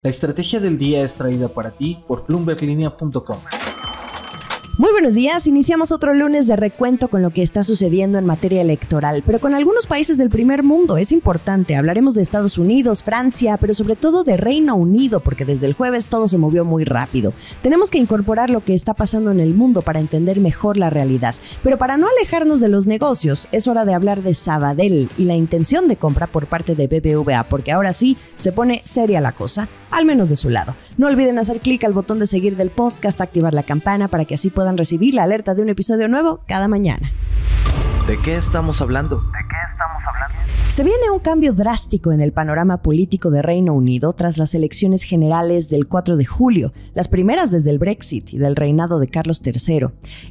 La estrategia del día es traída para ti por BloombergLinea.com. Muy buenos días, iniciamos otro lunes de recuento con lo que está sucediendo en materia electoral, pero con algunos países del primer mundo. Es importante, hablaremos de Estados Unidos, Francia, pero sobre todo de Reino Unido, porque desde el jueves todo se movió muy rápido. Tenemos que incorporar lo que está pasando en el mundo para entender mejor la realidad, pero para no alejarnos de los negocios, es hora de hablar de Sabadell y la intención de compra por parte de BBVA, porque ahora sí se pone seria la cosa, al menos de su lado. No olviden hacer clic al botón de seguir del podcast, activar la campana para que así puedan recibir la alerta de un episodio nuevo cada mañana. ¿De qué estamos hablando? Se viene un cambio drástico en el panorama político de Reino Unido tras las elecciones generales del 4 de julio, las primeras desde el Brexit y del reinado de Carlos III.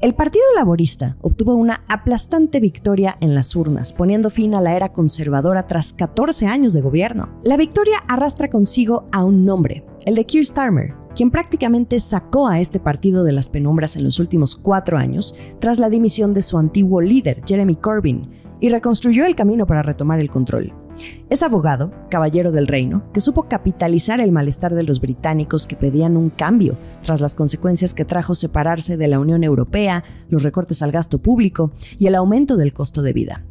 El Partido Laborista obtuvo una aplastante victoria en las urnas, poniendo fin a la era conservadora tras 14 años de gobierno. La victoria arrastra consigo a un nombre, el de Keir Starmer, quien prácticamente sacó a este partido de las penumbras en los últimos 4 años tras la dimisión de su antiguo líder, Jeremy Corbyn, y reconstruyó el camino para retomar el control. Es abogado, caballero del reino, que supo capitalizar el malestar de los británicos que pedían un cambio tras las consecuencias que trajo separarse de la Unión Europea, los recortes al gasto público y el aumento del costo de vida.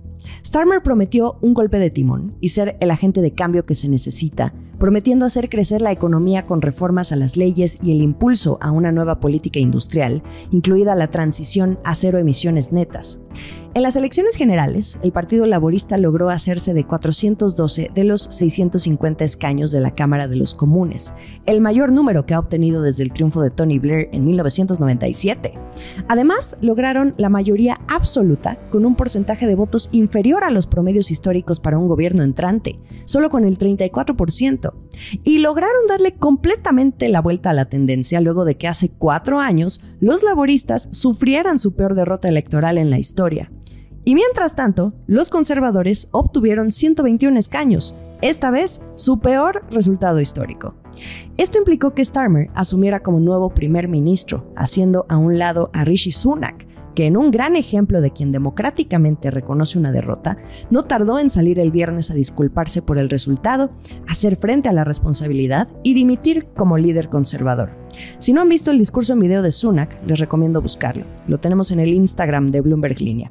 Starmer prometió un golpe de timón y ser el agente de cambio que se necesita, prometiendo hacer crecer la economía con reformas a las leyes y el impulso a una nueva política industrial, incluida la transición a cero emisiones netas. En las elecciones generales, el Partido Laborista logró hacerse de 412 de los 650 escaños de la Cámara de los Comunes, el mayor número que ha obtenido desde el triunfo de Tony Blair en 1997. Además, lograron la mayoría absoluta con un porcentaje de votos inferior a los promedios históricos para un gobierno entrante, solo con el 34%. Y lograron darle completamente la vuelta a la tendencia luego de que hace 4 años los laboristas sufrieran su peor derrota electoral en la historia. Y mientras tanto, los conservadores obtuvieron 121 escaños, esta vez su peor resultado histórico. Esto implicó que Starmer asumiera como nuevo primer ministro, haciendo a un lado a Rishi Sunak, que en un gran ejemplo de quien democráticamente reconoce una derrota, no tardó en salir el viernes a disculparse por el resultado, hacer frente a la responsabilidad y dimitir como líder conservador. Si no han visto el discurso en video de Sunak, les recomiendo buscarlo. Lo tenemos en el Instagram de Bloomberg Línea.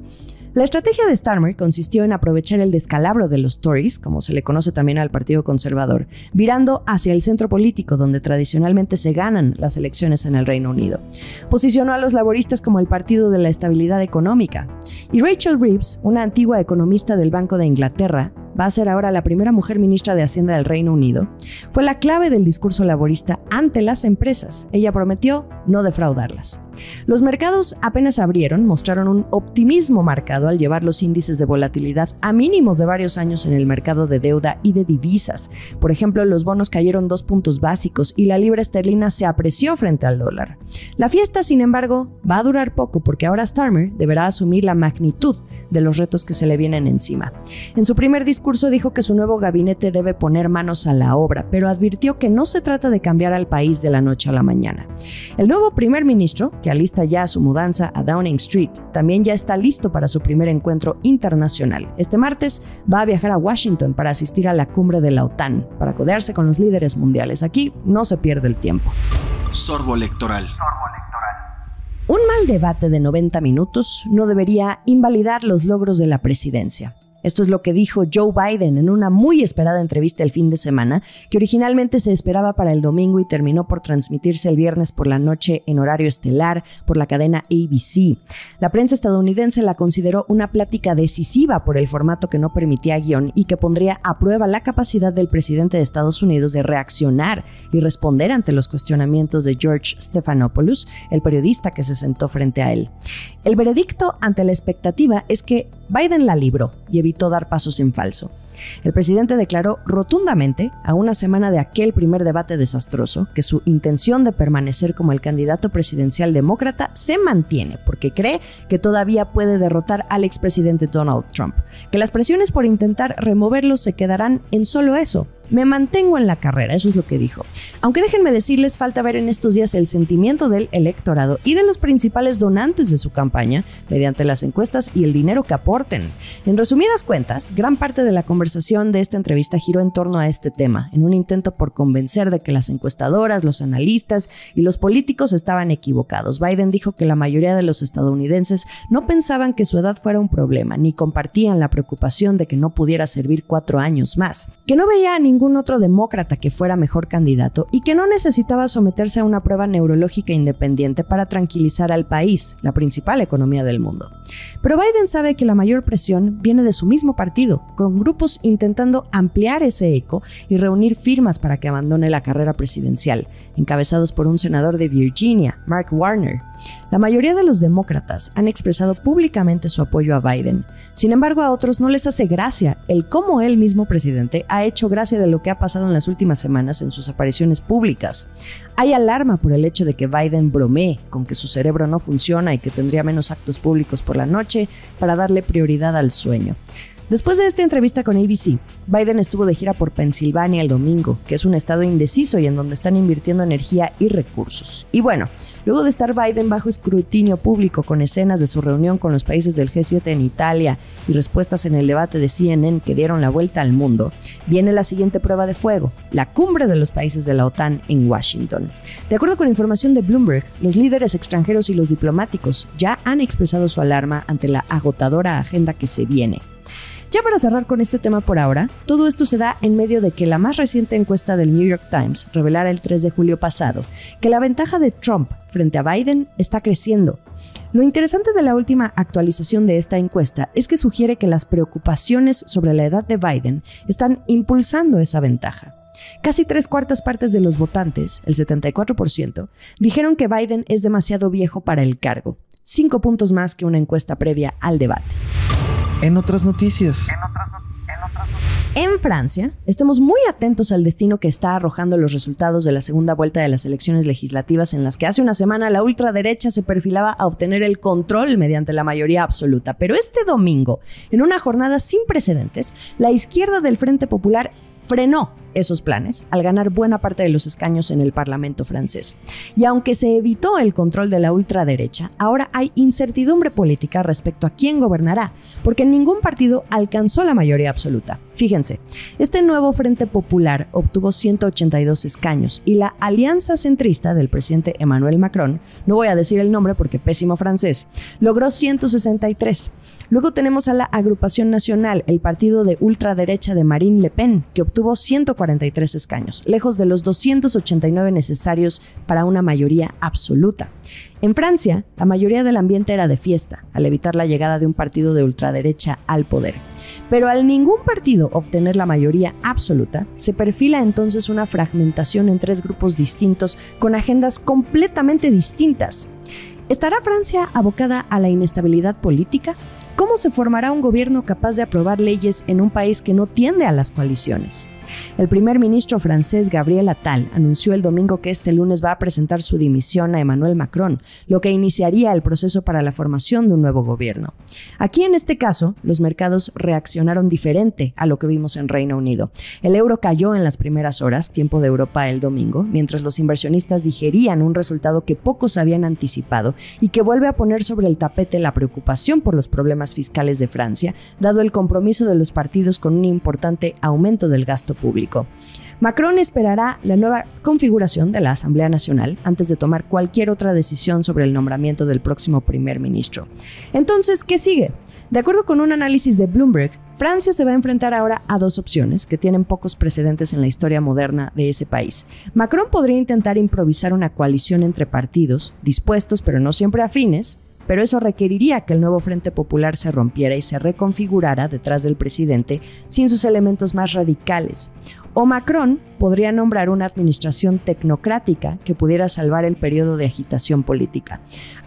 La estrategia de Starmer consistió en aprovechar el descalabro de los Tories, como se le conoce también al Partido Conservador, virando hacia el centro político donde tradicionalmente se ganan las elecciones en el Reino Unido. Posicionó a los laboristas como el partido de la estabilidad económica. Y Rachel Reeves, una antigua economista del Banco de Inglaterra, va a ser ahora la primera mujer ministra de Hacienda del Reino Unido, fue la clave del discurso laborista ante las empresas. Ella prometió no defraudarlas. Los mercados apenas abrieron, mostraron un optimismo marcado al llevar los índices de volatilidad a mínimos de varios años en el mercado de deuda y de divisas. Por ejemplo, los bonos cayeron 2 puntos básicos y la libra esterlina se apreció frente al dólar. La fiesta, sin embargo, va a durar poco porque ahora Starmer deberá asumir la magnitud de los retos que se le vienen encima. En su primer discurso dijo que su nuevo gabinete debe poner manos a la obra, pero advirtió que no se trata de cambiar al país de la noche a la mañana. El nuevo primer ministro, que alista ya su mudanza a Downing Street, también ya está listo para su primer encuentro internacional. Este martes va a viajar a Washington para asistir a la cumbre de la OTAN, para codearse con los líderes mundiales. Aquí no se pierde el tiempo. Sorbo electoral. Un mal debate de 90 minutos no debería invalidar los logros de la presidencia. Esto es lo que dijo Joe Biden en una muy esperada entrevista el fin de semana, que originalmente se esperaba para el domingo y terminó por transmitirse el viernes por la noche en horario estelar por la cadena ABC. La prensa estadounidense la consideró una plática decisiva por el formato que no permitía guión y que pondría a prueba la capacidad del presidente de Estados Unidos de reaccionar y responder ante los cuestionamientos de George Stephanopoulos, el periodista que se sentó frente a él. El veredicto ante la expectativa es que Biden la libró y evitó dar pasos en falso. El presidente declaró rotundamente, a una semana de aquel primer debate desastroso, que su intención de permanecer como el candidato presidencial demócrata se mantiene porque cree que todavía puede derrotar al expresidente Donald Trump, que las presiones por intentar removerlo se quedarán en solo eso. Me mantengo en la carrera, eso es lo que dijo. Aunque déjenme decirles, falta ver en estos días el sentimiento del electorado y de los principales donantes de su campaña mediante las encuestas y el dinero que aporten. En resumidas cuentas, gran parte de la conversación de esta entrevista giró en torno a este tema, en un intento por convencer de que las encuestadoras, los analistas y los políticos estaban equivocados. Biden dijo que la mayoría de los estadounidenses no pensaban que su edad fuera un problema, ni compartían la preocupación de que no pudiera servir 4 años más, que no veía a ningún otro demócrata que fuera mejor candidato y que no necesitaba someterse a una prueba neurológica independiente para tranquilizar al país, la principal economía del mundo. Pero Biden sabe que la mayor presión viene de su mismo partido, con grupos intentando ampliar ese eco y reunir firmas para que abandone la carrera presidencial, encabezados por un senador de Virginia, Mark Warner. La mayoría de los demócratas han expresado públicamente su apoyo a Biden. Sin embargo, a otros no les hace gracia el cómo él mismo presidente ha hecho gracia de lo que ha pasado en las últimas semanas en sus apariciones públicas. Hay alarma por el hecho de que Biden bromee con que su cerebro no funciona y que tendría menos actos públicos por la noche para darle prioridad al sueño. Después de esta entrevista con ABC, Biden estuvo de gira por Pensilvania el domingo, que es un estado indeciso y en donde están invirtiendo energía y recursos. Y bueno, luego de estar Biden bajo escrutinio público con escenas de su reunión con los países del G7 en Italia y respuestas en el debate de CNN que dieron la vuelta al mundo, viene la siguiente prueba de fuego, la cumbre de los países de la OTAN en Washington. De acuerdo con información de Bloomberg, los líderes extranjeros y los diplomáticos ya han expresado su alarma ante la agotadora agenda que se viene. Ya para cerrar con este tema por ahora, todo esto se da en medio de que la más reciente encuesta del New York Times revelara el 3 de julio pasado que la ventaja de Trump frente a Biden está creciendo. Lo interesante de la última actualización de esta encuesta es que sugiere que las preocupaciones sobre la edad de Biden están impulsando esa ventaja. Casi 3/4 partes de los votantes, el 74%, dijeron que Biden es demasiado viejo para el cargo, 5 puntos más que una encuesta previa al debate. En otras noticias. En Francia, estemos muy atentos al destino que está arrojando los resultados de la segunda vuelta de las elecciones legislativas en las que hace una semana la ultraderecha se perfilaba a obtener el control mediante la mayoría absoluta. Pero este domingo, en una jornada sin precedentes, la izquierda del Frente Popular frenó esos planes al ganar buena parte de los escaños en el Parlamento francés. Y aunque se evitó el control de la ultraderecha, ahora hay incertidumbre política respecto a quién gobernará, porque ningún partido alcanzó la mayoría absoluta. Fíjense, este nuevo Frente Popular obtuvo 182 escaños y la alianza centrista del presidente Emmanuel Macron, no voy a decir el nombre porque pésimo francés, logró 163. Luego tenemos a la Agrupación Nacional, el partido de ultraderecha de Marine Le Pen, que obtuvo 143 escaños, lejos de los 289 necesarios para una mayoría absoluta. En Francia, la mayoría del ambiente era de fiesta, al evitar la llegada de un partido de ultraderecha al poder. Pero al ningún partido obtener la mayoría absoluta, se perfila entonces una fragmentación en 3 grupos distintos con agendas completamente distintas. ¿Estará Francia abocada a la inestabilidad política? ¿Cómo se formará un gobierno capaz de aprobar leyes en un país que no tiende a las coaliciones? El primer ministro francés Gabriel Attal anunció el domingo que este lunes va a presentar su dimisión a Emmanuel Macron, lo que iniciaría el proceso para la formación de un nuevo gobierno. Aquí en este caso, los mercados reaccionaron diferente a lo que vimos en Reino Unido. El euro cayó en las primeras horas, tiempo de Europa el domingo, mientras los inversionistas digerían un resultado que pocos habían anticipado y que vuelve a poner sobre el tapete la preocupación por los problemas fiscales de Francia, dado el compromiso de los partidos con un importante aumento del gasto público. Macron esperará la nueva configuración de la Asamblea Nacional antes de tomar cualquier otra decisión sobre el nombramiento del próximo primer ministro. Entonces, ¿qué sigue? De acuerdo con un análisis de Bloomberg, Francia se va a enfrentar ahora a 2 opciones que tienen pocos precedentes en la historia moderna de ese país. Macron podría intentar improvisar una coalición entre partidos, dispuestos pero no siempre afines, pero eso requeriría que el nuevo Frente Popular se rompiera y se reconfigurara detrás del presidente sin sus elementos más radicales. O Macron podría nombrar una administración tecnocrática que pudiera salvar el periodo de agitación política.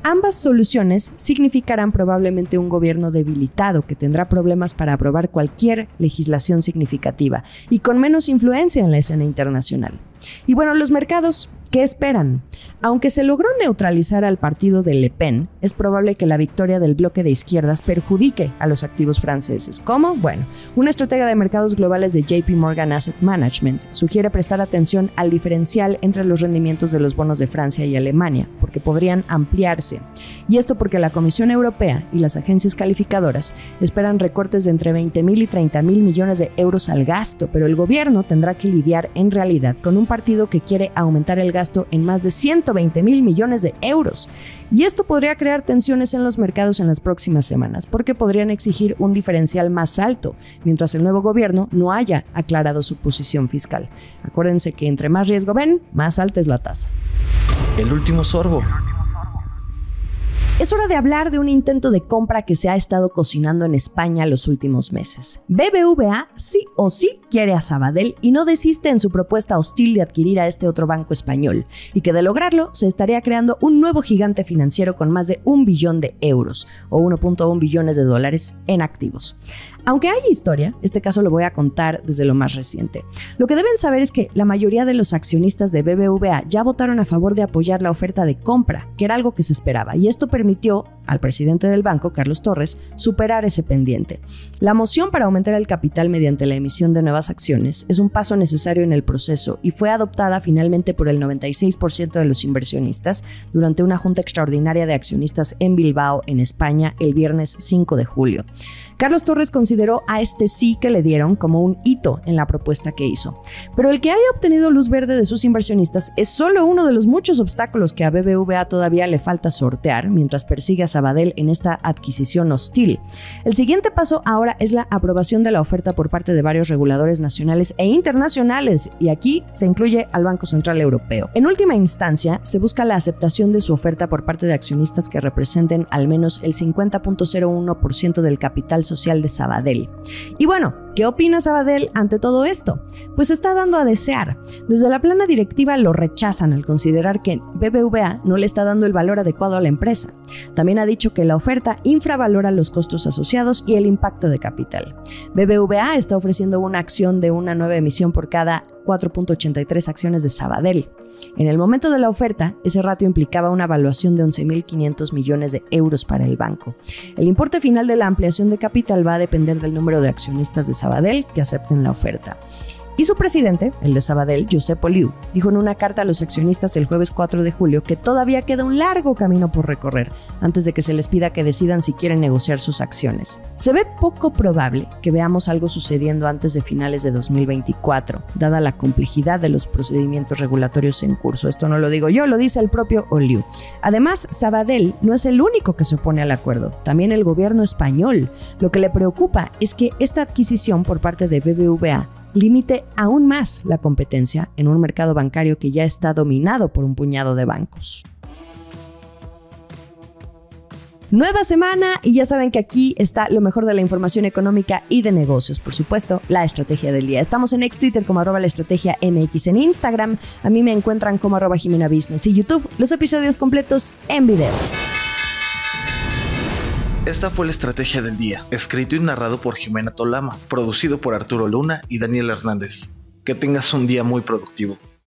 Ambas soluciones significarán probablemente un gobierno debilitado que tendrá problemas para aprobar cualquier legislación significativa y con menos influencia en la escena internacional. Y bueno, los mercados, ¿qué esperan? Aunque se logró neutralizar al partido de Le Pen, es probable que la victoria del bloque de izquierdas perjudique a los activos franceses. ¿Cómo? Bueno, una estratega de mercados globales de JP Morgan Asset Management sugiere prestar atención al diferencial entre los rendimientos de los bonos de Francia y Alemania, porque podrían ampliarse. Y esto porque la Comisión Europea y las agencias calificadoras esperan recortes de entre 20.000 y 30.000 millones de euros al gasto, pero el gobierno tendrá que lidiar en realidad con un partido que quiere aumentar el gasto en más de 120.000 millones de euros. Y esto podría crear tensiones en los mercados en las próximas semanas, porque podrían exigir un diferencial más alto, mientras el nuevo gobierno no haya aclarado su posición fiscal. Acuérdense que entre más riesgo ven, más alta es la tasa. El último sorbo. Es hora de hablar de un intento de compra que se ha estado cocinando en España los últimos meses. BBVA sí o sí quiere a Sabadell y no desiste en su propuesta hostil de adquirir a este otro banco español, y que de lograrlo se estaría creando un nuevo gigante financiero con más de 1 billón de euros o 1.1 billones de dólares en activos. Aunque hay historia, este caso lo voy a contar desde lo más reciente. Lo que deben saber es que la mayoría de los accionistas de BBVA ya votaron a favor de apoyar la oferta de compra, que era algo que se esperaba, y esto permitió al presidente del banco, Carlos Torres, superar ese pendiente. La moción para aumentar el capital mediante la emisión de nuevas acciones es un paso necesario en el proceso y fue adoptada finalmente por el 96% de los inversionistas durante una junta extraordinaria de accionistas en Bilbao, en España, el viernes 5 de julio. Carlos Torres consideró a este sí que le dieron como un hito en la propuesta que hizo. Pero el que haya obtenido luz verde de sus inversionistas es solo uno de los muchos obstáculos que a BBVA todavía le falta sortear mientras persigue a Sabadell en esta adquisición hostil. El siguiente paso ahora es la aprobación de la oferta por parte de varios reguladores nacionales e internacionales, y aquí se incluye al Banco Central Europeo. En última instancia, se busca la aceptación de su oferta por parte de accionistas que representen al menos el 50.01% del capital social de Sabadell. Y bueno, ¿qué opina Sabadell ante todo esto? Pues está dando a desear. Desde la plana directiva lo rechazan al considerar que BBVA no le está dando el valor adecuado a la empresa. También ha dicho que la oferta infravalora los costos asociados y el impacto de capital. BBVA está ofreciendo una acción de una nueva emisión por cada 4.83 acciones de Sabadell. En el momento de la oferta, ese ratio implicaba una valuación de 11.500 millones de euros para el banco. El importe final de la ampliación de capital va a depender del número de accionistas de Sabadell que acepten la oferta. Y su presidente, el de Sabadell, Josep Oliu, dijo en una carta a los accionistas el jueves 4 de julio que todavía queda un largo camino por recorrer antes de que se les pida que decidan si quieren negociar sus acciones. Se ve poco probable que veamos algo sucediendo antes de finales de 2024, dada la complejidad de los procedimientos regulatorios en curso. Esto no lo digo yo, lo dice el propio Oliu. Además, Sabadell no es el único que se opone al acuerdo, también el gobierno español. Lo que le preocupa es que esta adquisición por parte de BBVA limite aún más la competencia en un mercado bancario que ya está dominado por un puñado de bancos. Nueva semana y ya saben que aquí está lo mejor de la información económica y de negocios, por supuesto, la estrategia del día. Estamos en ex-Twitter como @laestrategiamx, en Instagram a mí me encuentran como @JimenaBusiness y YouTube, los episodios completos en video. Esta fue la estrategia del día, escrito y narrado por Jimena Tolama, producido por Arturo Luna y Daniel Hernández. Que tengas un día muy productivo.